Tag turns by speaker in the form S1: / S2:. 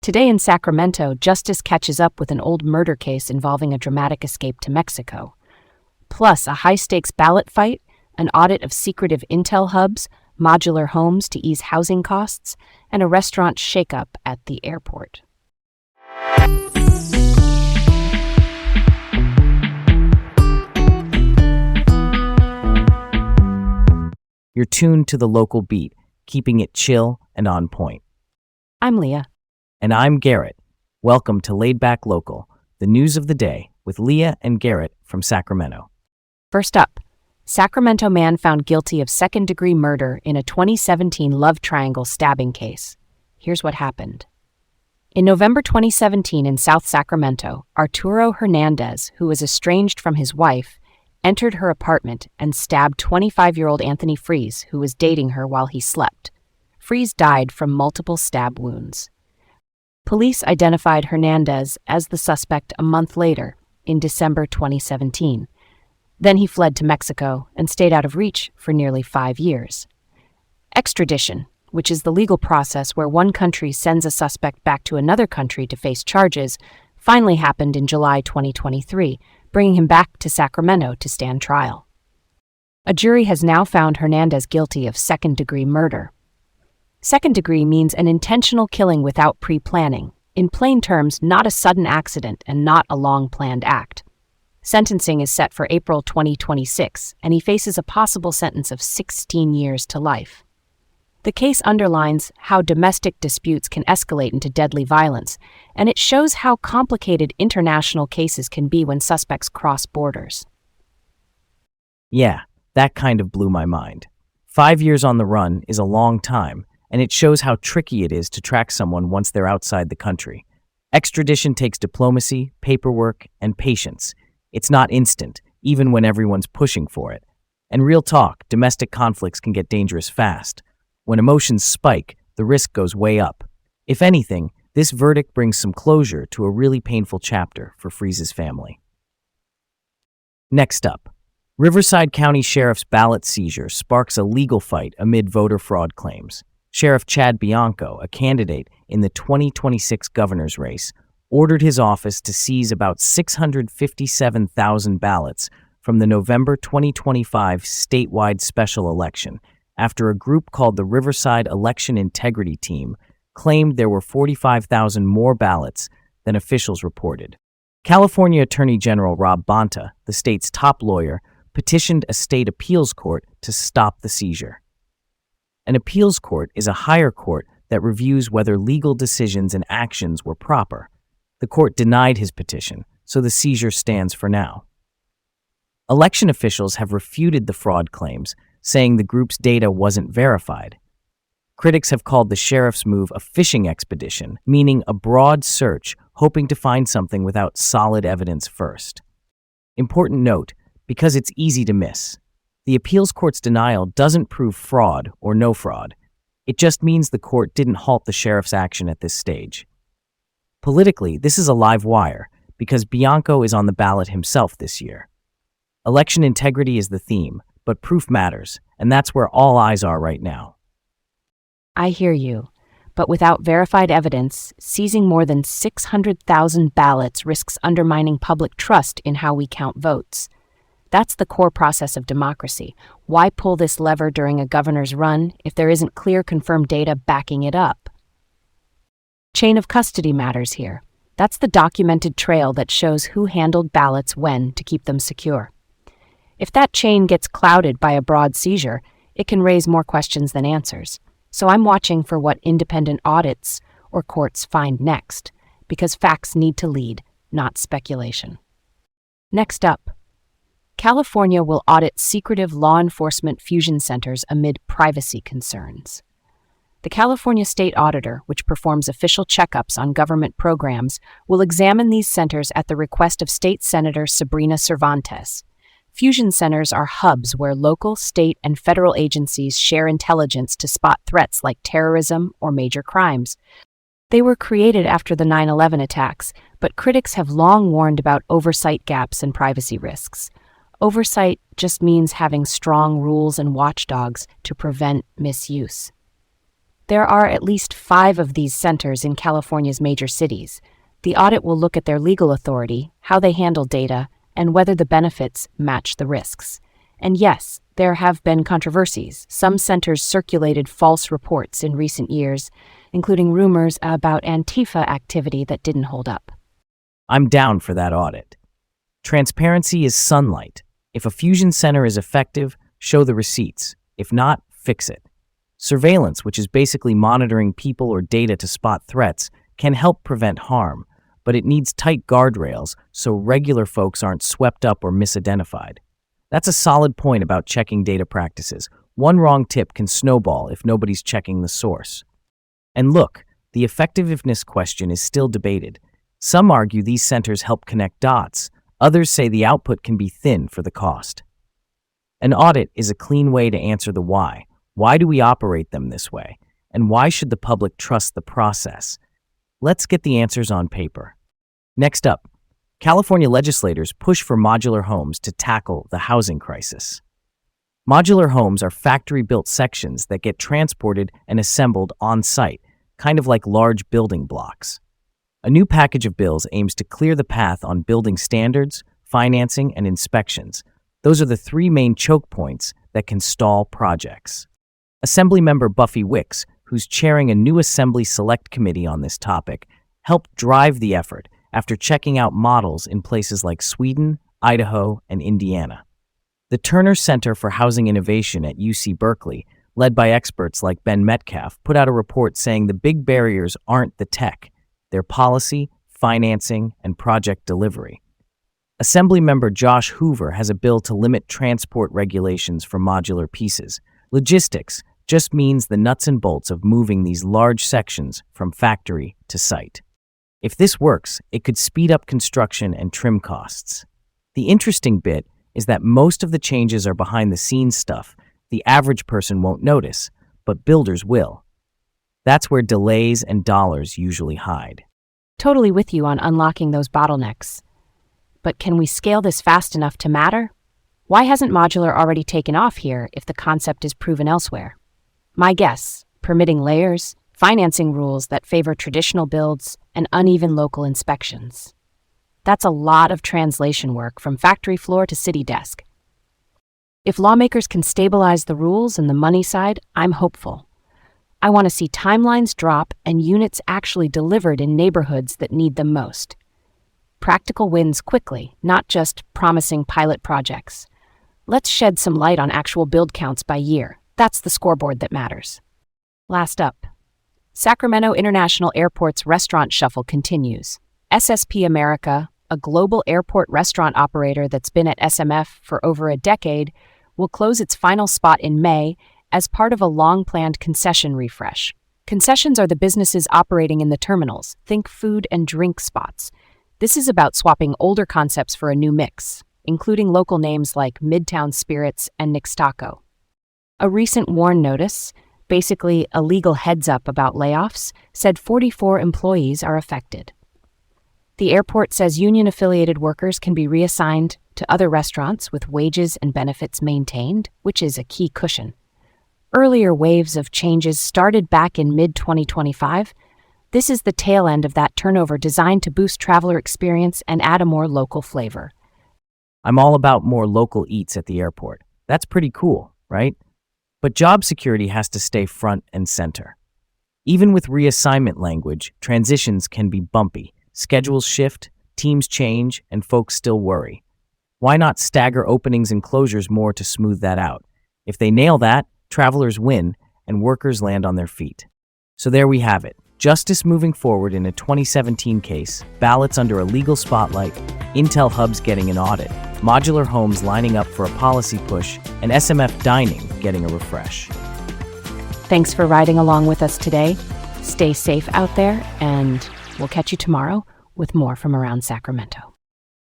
S1: Today in Sacramento, justice catches up with an old murder case involving a dramatic escape to Mexico. Plus, a high-stakes ballot fight, an audit of secretive intel hubs, modular homes to ease housing costs, and a restaurant shakeup at the airport.
S2: You're tuned to the local beat, keeping it chill and on point.
S1: I'm Leah.
S2: And I'm Garrett. Welcome to Laid Back Local, the news of the day with Leah and Garrett from Sacramento.
S1: First up, Sacramento man found guilty of second-degree murder in a 2017 love triangle stabbing case. Here's what happened. In November 2017 in South Sacramento, Arturo Hernandez, who was estranged from his wife, entered her apartment and stabbed 25-year-old Anthony Freeze, who was dating her while he slept. Freeze died from multiple stab wounds. Police identified Hernandez as the suspect a month later, in December 2017. Then he fled to Mexico and stayed out of reach for nearly 5 years. Extradition, which is the legal process where one country sends a suspect back to another country to face charges, finally happened in July 2023, bringing him back to Sacramento to stand trial. A jury has now found Hernandez guilty of second-degree murder. Second degree means an intentional killing without pre-planning. In plain terms, not a sudden accident and not a long-planned act. Sentencing is set for April 2026, and he faces a possible sentence of 16 years to life. The case underlines how domestic disputes can escalate into deadly violence, and it shows how complicated international cases can be when suspects cross borders.
S2: Yeah, that kind of blew my mind. 5 years on the run is a long time, and it shows how tricky it is to track someone once they're outside the country. Extradition takes diplomacy, paperwork, and patience. It's not instant, even when everyone's pushing for it. And real talk, domestic conflicts can get dangerous fast. When emotions spike, the risk goes way up. If anything, this verdict brings some closure to a really painful chapter for Freeze's family. Next up, Riverside County Sheriff's ballot seizure sparks a legal fight amid voter fraud claims. Sheriff Chad Bianco, a candidate in the 2026 governor's race, ordered his office to seize about 657,000 ballots from the November 2025 statewide special election after a group called the Riverside Election Integrity Team claimed there were 45,000 more ballots than officials reported. California Attorney General Rob Bonta, the state's top lawyer, petitioned a state appeals court to stop the seizure. An appeals court is a higher court that reviews whether legal decisions and actions were proper. The court denied his petition, so the seizure stands for now. Election officials have refuted the fraud claims, saying the group's data wasn't verified. Critics have called the sheriff's move a fishing expedition, meaning a broad search, hoping to find something without solid evidence first. Important note, because it's easy to miss. The appeals court's denial doesn't prove fraud or no fraud. It just means the court didn't halt the sheriff's action at this stage. Politically, this is a live wire because Bianco is on the ballot himself this year. Election integrity is the theme, but proof matters, and that's where all eyes are right now.
S1: I hear you, but without verified evidence, seizing more than 600,000 ballots risks undermining public trust in how we count votes. That's the core process of democracy. Why pull this lever during a governor's run if there isn't clear confirmed data backing it up? Chain of custody matters here. That's the documented trail that shows who handled ballots when to keep them secure. If that chain gets clouded by a broad seizure, it can raise more questions than answers. So I'm watching for what independent audits or courts find next, because facts need to lead, not speculation. Next up, California will audit secretive law enforcement fusion centers amid privacy concerns. The California State Auditor, which performs official checkups on government programs, will examine these centers at the request of State Senator Sabrina Cervantes. Fusion centers are hubs where local, state, and federal agencies share intelligence to spot threats like terrorism or major crimes. They were created after the 9/11 attacks, but critics have long warned about oversight gaps and privacy risks. Oversight just means having strong rules and watchdogs to prevent misuse. There are at least 5 of these centers in California's major cities. The audit will look at their legal authority, how they handle data, and whether the benefits match the risks. And yes, there have been controversies. Some centers circulated false reports in recent years, including rumors about Antifa activity that didn't hold up.
S2: I'm down for that audit. Transparency is sunlight. If a fusion center is effective, show the receipts. If not, fix it. Surveillance, which is basically monitoring people or data to spot threats, can help prevent harm, but it needs tight guardrails so regular folks aren't swept up or misidentified. That's a solid point about checking data practices. One wrong tip can snowball if nobody's checking the source. And look, the effectiveness question is still debated. Some argue these centers help connect dots. Others say the output can be thin for the cost. An audit is a clean way to answer the why. Why do we operate them this way? And why should the public trust the process? Let's get the answers on paper. Next up, California legislators push for modular homes to tackle the housing crisis. Modular homes are factory-built sections that get transported and assembled on-site, kind of like large building blocks. A new package of bills aims to clear the path on building standards, financing, and inspections. Those are the 3 main choke points that can stall projects. Assemblymember Buffy Wicks, who's chairing a new Assembly Select Committee on this topic, helped drive the effort after checking out models in places like Sweden, Idaho, and Indiana. The Turner Center for Housing Innovation at UC Berkeley, led by experts like Ben Metcalf, put out a report saying the big barriers aren't the tech, they're policy, financing, and project delivery. Assemblymember Josh Hoover has a bill to limit transport regulations for modular pieces. Logistics just means the nuts and bolts of moving these large sections from factory to site. If this works, it could speed up construction and trim costs. The interesting bit is that most of the changes are behind-the-scenes stuff the average person won't notice, but builders will. That's where delays and dollars usually hide.
S1: Totally with you on unlocking those bottlenecks. But can we scale this fast enough to matter? Why hasn't modular already taken off here if the concept is proven elsewhere? My guess, permitting layers, financing rules that favor traditional builds, and uneven local inspections. That's a lot of translation work from factory floor to city desk. If lawmakers can stabilize the rules and the money side, I'm hopeful. I want to see timelines drop and units actually delivered in neighborhoods that need them most. Practical wins quickly, not just promising pilot projects. Let's shed some light on actual build counts by year. That's the scoreboard that matters. Last up, Sacramento International Airport's restaurant shuffle continues. SSP America, a global airport restaurant operator that's been at SMF for over a decade, will close its final spot in May as part of a long-planned concession refresh. Concessions are the businesses operating in the terminals. Think food and drink spots. This is about swapping older concepts for a new mix, including local names like Midtown Spirits and Nick's Taco. A recent WARN notice, basically a legal heads-up about layoffs, said 44 employees are affected. The airport says union-affiliated workers can be reassigned to other restaurants with wages and benefits maintained, which is a key cushion. Earlier waves of changes started back in mid-2025. This is the tail end of that turnover designed to boost traveler experience and add a more local flavor.
S2: I'm all about more local eats at the airport. That's pretty cool, right? But job security has to stay front and center. Even with reassignment language, transitions can be bumpy. Schedules shift, teams change, and folks still worry. Why not stagger openings and closures more to smooth that out? If they nail that, travelers win and workers land on their feet. So there we have it. Justice moving forward in a 2017 case, ballots under a legal spotlight, Intel hubs getting an audit, modular homes lining up for a policy push, and SMF dining getting a refresh.
S1: Thanks for riding along with us today. Stay safe out there, and we'll catch you tomorrow with more from around Sacramento.